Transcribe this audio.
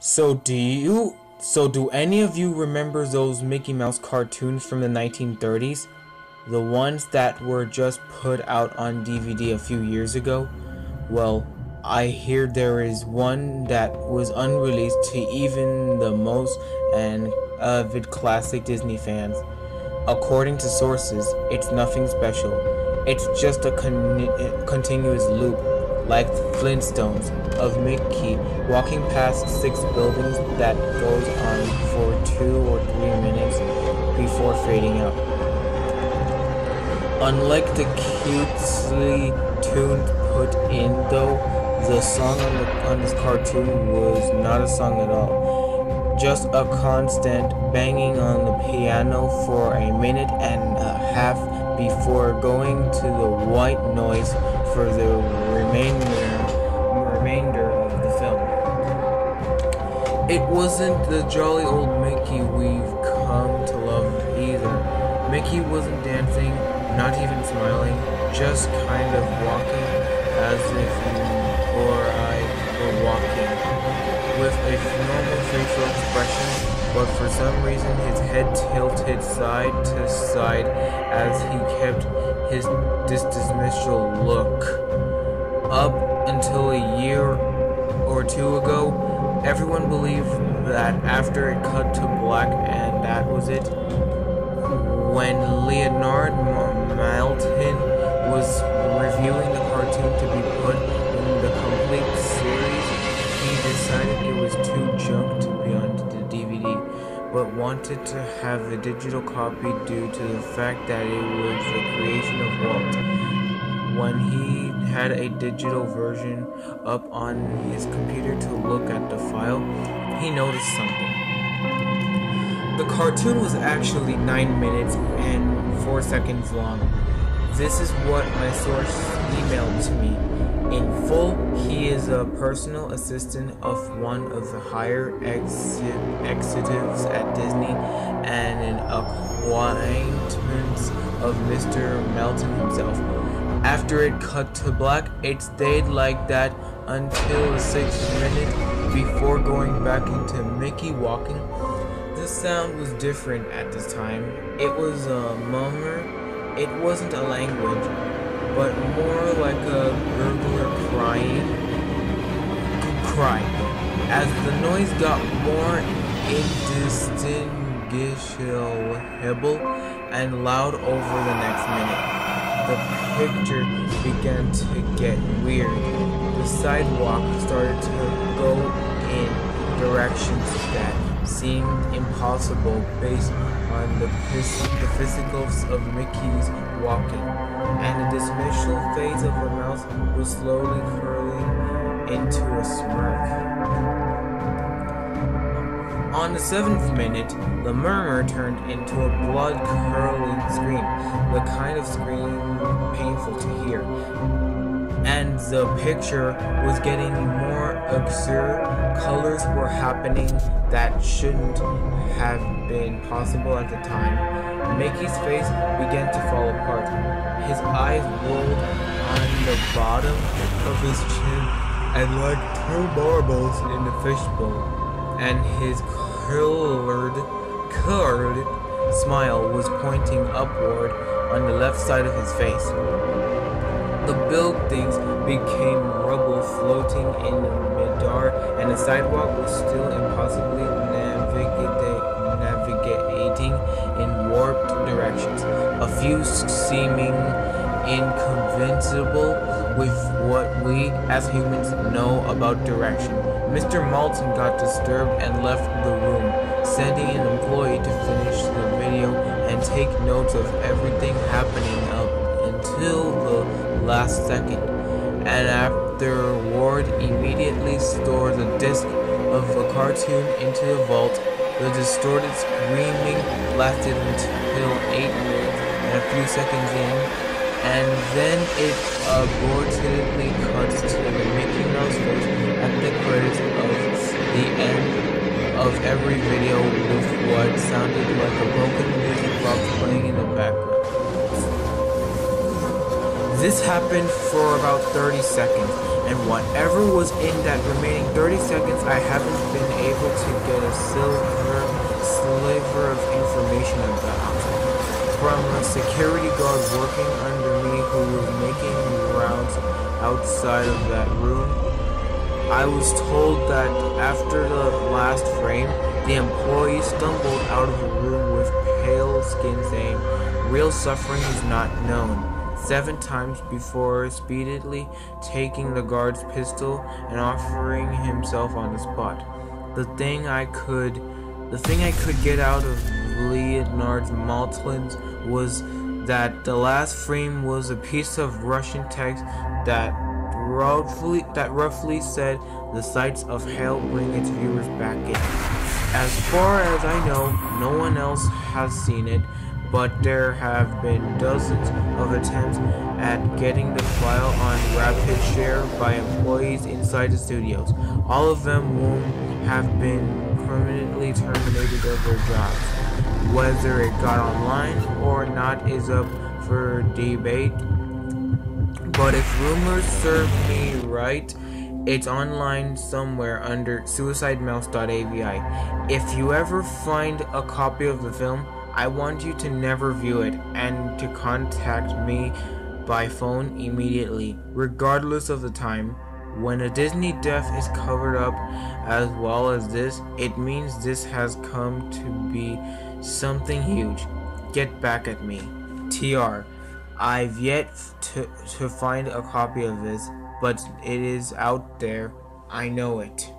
So do any of you remember those Mickey Mouse cartoons from the 1930s? The ones that were just put out on DVD a few years ago? Well, I hear there is one that was unreleased to even the most avid classic Disney fans. According to sources, it's nothing special. It's just a continuous loop, like Flintstones, of Mickey walking past 6 buildings that goes on for 2 or 3 minutes before fading out. Unlike the cutesy tunes put in though, the song on this cartoon was not a song at all. Just a constant banging on the piano for a minute and a half before going to the white noise for the remainder of the film. It wasn't the jolly old Mickey we've come to love either. Mickey wasn't dancing, not even smiling, just kind of walking as if you or I were walking, with a normal facial expression, but for some reason his head tilted side to side as he kept his dismissal look. Up until a year or two ago, everyone believed that after it cut to black and that was it. When Leonard Maltin was reviewing the cartoon to be put in the complete series, he decided it was too junk to be on the DVD, but wanted to have the digital copy due to the fact that it was the creation of Walt. When he had a digital version up on his computer to look at the file, he noticed something. The cartoon was actually 9 minutes and 4 seconds long. This is what my source emailed to me. In full, he is a personal assistant of one of the higher executives at Disney and an acquaintance of Mr. Melton himself. After it cut to black, it stayed like that until the 6th minute before going back into Mickey walking. The sound was different at this time. It was a murmur. It wasn't a language, but more like a gurgler cry. As the noise got more indistinguishable and loud over the next minute, the picture began to get weird. The sidewalk started to go in directions that seemed impossible based on the physicals of Mickey's walking, and the dismissal phase of her mouth was slowly curling into a smirk. On the 7th minute, the murmur turned into a blood-curdling scream, the kind of scream painful to hear. And the picture was getting more absurd. Colors were happening that shouldn't have been possible at the time. Mickey's face began to fall apart. His eyes rolled on the bottom of his chin and like 2 marbles in a fishbowl. And his curled smile was pointing upward on the left side of his face. The buildings became rubble floating in midair, and the sidewalk was still impossibly navigating in warped directions, a few seeming inconceivable with what we as humans know about direction. Mr. Malton got disturbed and left the room, sending an employee to finish the video and take notes of everything happening up until the last second, and afterward immediately stored the disc of the cartoon into the vault. The distorted screaming lasted until 8 minutes and a few seconds in, and then it abruptly cuts to the Mickey Mouse face at the credits of the end of every video with what sounded like a broken music box playing in the background. This happened for about 30 seconds, and whatever was in that remaining 30 seconds, I haven't been able to get a sliver of information about. From a security guard working under me who was making rounds outside of that room, I was told that after the last frame, the employee stumbled out of the room with pale skin saying, "Real suffering is not known," 7 times before speedily taking the guard's pistol and offering himself on the spot. The thing I could get out of Leonard Maltlan's was that the last frame was a piece of Russian text that roughly said, "The sights of hell bring its viewers back in." As far as I know, no one else has seen it, but there have been dozens of attempts at getting the file on rapid share by employees inside the studios. All of them have been permanently terminated of their jobs. Whether it got online or not is up for debate, but if rumors serve me right, it's online somewhere under suicidemouse.avi. If you ever find a copy of the film, I want you to never view it and to contact me by phone immediately, regardless of the time. When a Disney death is covered up as well as this, it means this has come to be something huge. Get back at me. TR. I've yet to find a copy of this, but it is out there. I know it.